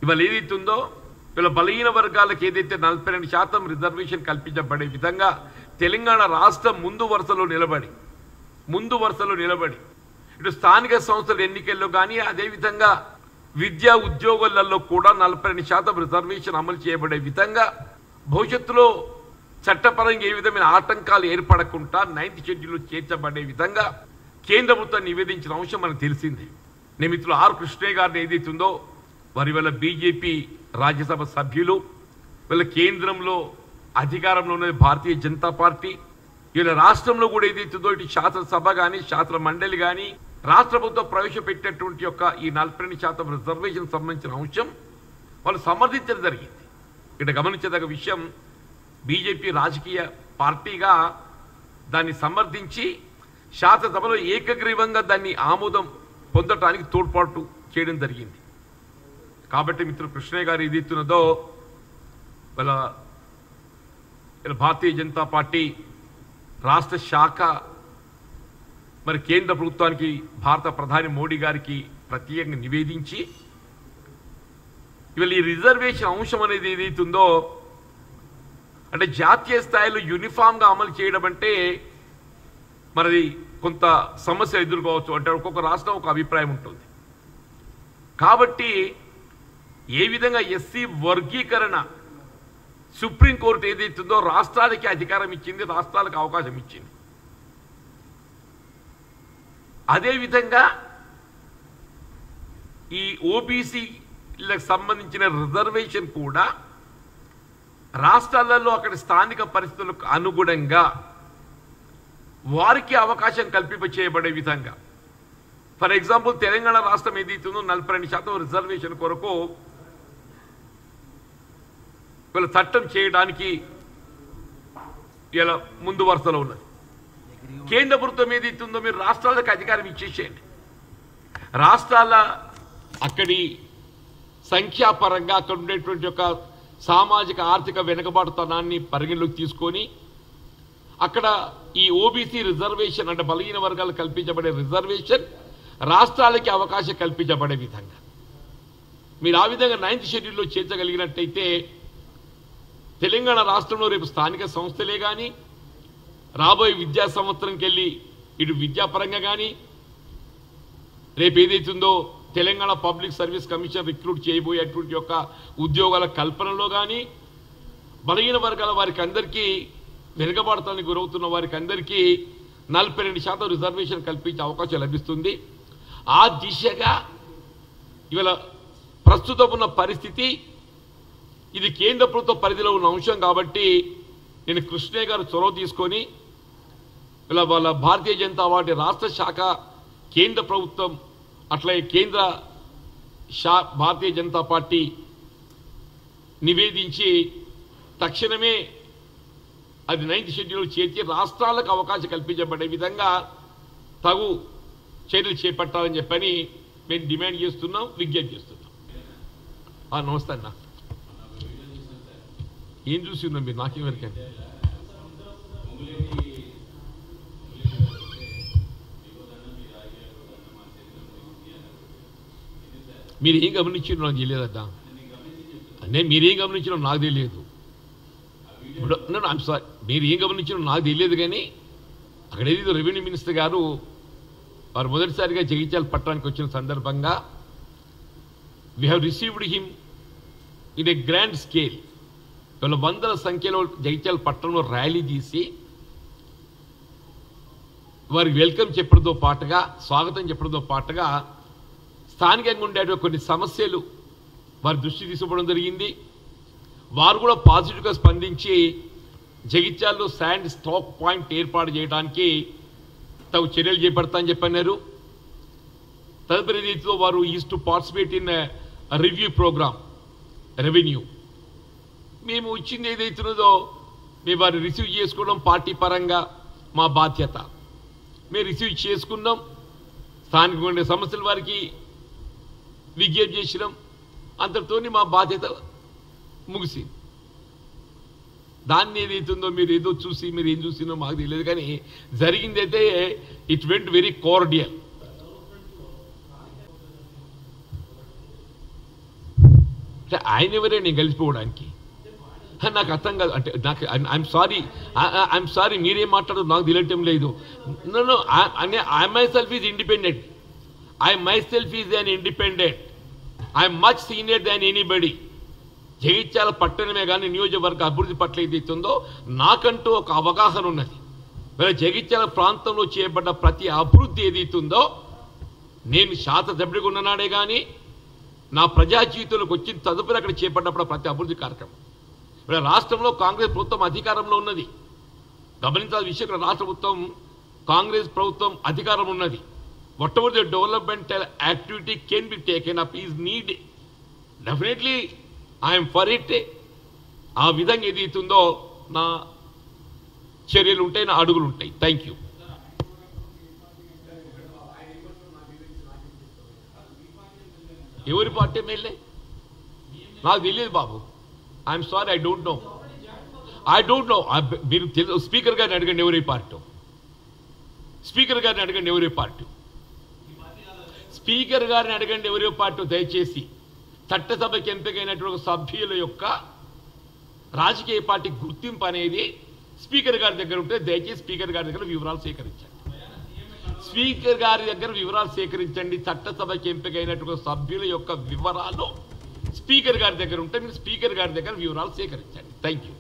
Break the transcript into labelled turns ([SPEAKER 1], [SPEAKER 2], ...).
[SPEAKER 1] ఇవాళ ఏదైతుందో వీళ్ళ బలహీన వర్గాలకు ఏదైతే 42% రిజర్వేషన్ కల్పించబడే విధంగా తెలంగాణ రాష్ట్రం ముందు వరుసలో నిలబడి ఇటు స్థానిక సంస్థల ఎన్నికల్లో కానీ అదేవిధంగా విద్యా ఉద్యోగాలలో కూడా 42% రిజర్వేషన్ అమలు చేయబడే విధంగా భవిష్యత్తులో చట్టపరంగా ఏ విధమైన ఆటంకాలు ఏర్పడకుండా 9th షెడ్యూల్లో చేర్చబడే విధంగా కేంద్ర ప్రభుత్వం నివేదించిన అంశం మనకు తెలిసిందే. నేను మిత్రులు ఆర్ కృష్ణయ్య గారిని ఏదైతుందో వారి వల్ల బీజేపీ రాజ్యసభ సభ్యులు వీళ్ళ కేంద్రంలో అధికారంలో ఉన్నది భారతీయ జనతా పార్టీ, వీళ్ళ రాష్ట్రంలో కూడా ఏదైతుందో ఇటు శాసనసభ కానీ శాసన మండలి కానీ రాష్ట్ర ప్రభుత్వం ప్రవేశపెట్టినటువంటి యొక్క ఈ 42% రిజర్వేషన్ సంబంధించిన అంశం వాళ్ళు సమర్థించడం జరిగింది. ఇక్కడ గమనించదగ్గ విషయం, బీజేపీ రాజకీయ పార్టీగా దాన్ని సమర్థించి శాసనసభలో ఏకగ్రీవంగా దాన్ని ఆమోదం పొందటానికి తోడ్పాటు చేయడం జరిగింది. కాబట్టి మిత్రులు కృష్ణయ్య గారు ఏదైతున్నదో వాళ్ళ భారతీయ జనతా పార్టీ రాష్ట్ర శాఖ మరి కేంద్ర ప్రభుత్వానికి భారత ప్రధాని మోడీ గారికి ప్రత్యేకంగా నివేదించి ఇవాళ ఈ రిజర్వేషన్ అంశం అనేది ఏదైతుందో అంటే జాతీయ స్థాయిలో యూనిఫామ్గా అమలు చేయడం అంటే మరి కొంత సమస్య ఎదుర్కోవచ్చు. అంటే ఒక్కొక్క రాష్ట్రం ఒక అభిప్రాయం ఉంటుంది. కాబట్టి ఏ విధంగా ఎస్సీ వర్గీకరణ సుప్రీంకోర్టు ఏదైతుందో రాష్ట్రాలకి అధికారం ఇచ్చింది, రాష్ట్రాలకు అవకాశం ఇచ్చింది. అదేవిధంగా ఈ ఓబీసీలకు సంబంధించిన రిజర్వేషన్ కూడా రాష్ట్రాలలో అక్కడ స్థానిక పరిస్థితులకు అనుగుణంగా వారికి అవకాశం కల్పింపచేయబడే విధంగా, ఫర్ ఎగ్జాంపుల్ తెలంగాణ రాష్ట్రం ఏదైతుందో 42% రిజర్వేషన్ కొరకు వీళ్ళ చట్టం చేయడానికి ఇలా ముందు వరుసలో ఉన్నది. కేంద్ర ప్రభుత్వం ఏదైతుందో మీరు రాష్ట్రాలకు అధికారం ఇచ్చేసేయండి. రాష్ట్రాల అక్కడి సంఖ్యాపరంగా అక్కడ ఉండేటువంటి ఒక సామాజిక ఆర్థిక వెనుకబాటుతనాన్ని పరిగణలోకి తీసుకొని అక్కడ ఈ ఓబీసీ రిజర్వేషన్ అంటే బలహీన వర్గాలు కల్పించబడే రిజర్వేషన్ రాష్ట్రాలకి అవకాశం కల్పించబడే విధంగా మీరు ఆ విధంగా 9th షెడ్యూల్లో చేర్చగలిగినట్టయితే తెలంగాణ రాష్ట్రంలో రేపు స్థానిక సంస్థలే కానీ రాబోయే విద్యా సంవత్సరంకి వెళ్ళి ఇటు విద్యాపరంగా కానీ రేపు ఏదైతుందో Telangana Public Service Commission recruit చేయబోయేటువంటి యొక్క ఉద్యోగాల కల్పనలో కానీ బలహీన వర్గాల వారికి అందరికీ వెనుకబాటుతానికి గురవుతున్న వారికి అందరికీ 42% రిజర్వేషన్ కల్పించే అవకాశం లభిస్తుంది. ఆ దిశగా ఇవాళ ప్రస్తుతం ఉన్న పరిస్థితి ఇది కేంద్ర ప్రభుత్వ పరిధిలో ఉన్న అంశం కాబట్టి నేను కృష్ణయ్య గారు చొరవ తీసుకొని ఇలా వాళ్ళ భారతీయ జనతా పార్టీ రాష్ట్ర శాఖ కేంద్ర ప్రభుత్వం అట్లా కేంద్ర భారతీయ జనతా పార్టీ నివేదించి తక్షణమే అది 9th షెడ్యూల్ చేర్చి రాష్ట్రాలకు అవకాశం కల్పించబడే విధంగా తగు చర్యలు చేపట్టాలని చెప్పని మేము డిమాండ్ చేస్తున్నాం, విజ్ఞప్తి చేస్తున్నాం. నమస్తే అన్న. ఏం చూసిందో మీరు నాకేమరికండి మీరు ఏం గమనించారో నాకు తెలియదట. నేను మీరేం గమనించారో నాకు తెలియదు. ఐమ్ సారీ, మీరు ఏం గమనించారో నాకు తెలియదు. కానీ అక్కడ ఏదో రెవెన్యూ మినిస్టర్ గారు వారు మొదటిసారిగా జగిత్యాల పట్టణానికి వచ్చిన సందర్భంగా we have received him in a grand scale. వీళ్ళ వందల సంఖ్యలో జగిత్యాల పట్టణంలో ర్యాలీ తీసి వారికి వెల్కమ్ చెప్పడంతో పాటుగా స్వాగతం చెప్పడంతో పాటుగా స్థానికంగా ఉండే కొన్ని సమస్యలు వారి దృష్టి తీసుకోవడం జరిగింది. వారు కూడా పాజిటివ్గా స్పందించి జగిత్యాల్లో శాండ్ స్టాక్ పాయింట్ ఏర్పాటు చేయడానికి తగు చర్యలు చేపడతామని చెప్పన్నారు. తదుపరి రీతిలో వారు is to participate in review program revenue. మేము ఇచ్చింది ఏదైతున్నదో మేము వారిని రిసీవ్ చేసుకోవడం పార్టీ పరంగా మా బాధ్యత. మేము రిసీవ్ చేసుకున్నాం, స్థానికంగా ఉండే సమస్యలు వారికి విజ్ఞప్తి చేసినాం, అంతటితో మా బాధ్యత ముగిసింది. దాన్ని ఏదైతుందో మీరు ఏదో చూసి మీరు ఏం చూసినో మాకు తెలియదు. కానీ జరిగిందైతే ఇట్ వెంట్ వెరీ కార్డియల్. అంటే ఆయన ఎవరే నేను కలిసిపోవడానికి? నాకు అర్థం కాదు. అంటే నాకు ఐఎమ్ సారీ మీరేం మాట్లాడదు నాకు తెలియటం లేదు. No I myself is independent. I myself is an independent. I'm much senior than anybody. Jagtial పట్టణమే కానీ నియోజకవర్గ అభివృద్ధి పట్ల ఏదైతుందో నాకంటూ ఒక అవగాహన ఉన్నది. మరి జగిత్యాల ప్రాంతంలో చేయబడ్డ ప్రతి అభివృద్ధి ఏదైతుందో నేను శాసనసభ్యుడిగా ఉన్ననాడే కానీ నా ప్రజా జీవితంలోకి వచ్చిన తదుపరి అక్కడ చేపట్టినప్పుడు ప్రతి అభివృద్ధి కార్యక్రమం. ఇప్పుడు రాష్ట్రంలో కాంగ్రెస్ ప్రభుత్వం అధికారంలో ఉన్నది. గమనించాల్సిన విషయం, ఇక్కడ రాష్ట్ర ప్రభుత్వం కాంగ్రెస్ ప్రభుత్వం అధికారం ఉన్నది. whatever the developmental activity can be taken up is needed. Definitely I am for it. ఆ విధంగా ఏదైతుందో నా చర్యలు ఉంటాయి, నా అడుగులు ఉంటాయి. Thank you. ఎవరి పార్టీ ఎమ్మెల్యే నాకు తెలియదు బాబు. I'm sorry, I don't know. మీరు స్పీకర్ గారిని అడగండి ఎవరి పార్టీ. స్పీకర్ గారిని అడగండి ఎవరి పార్టీ. స్పీకర్ గారిని అడగండి ఎవరి పార్టీ. దయచేసి చట్టసభకి ఎంపికైనటువంటి సభ్యుల యొక్క రాజకీయ పార్టీ గుర్తింపు అనేది స్పీకర్ గారి దగ్గర ఉంటే దయచేసి స్పీకర్ గారి దగ్గర వివరాలు సేకరించండి. స్పీకర్ గారి దగ్గర వివరాలు సేకరించండి. చట్టసభకి ఎంపికైనటువంటి సభ్యుల యొక్క వివరాలు స్పీకర్ గారి దగ్గర ఉంటే మీరు స్పీకర్ గారి దగ్గర వివరాలు సేకరించండి. Thank you.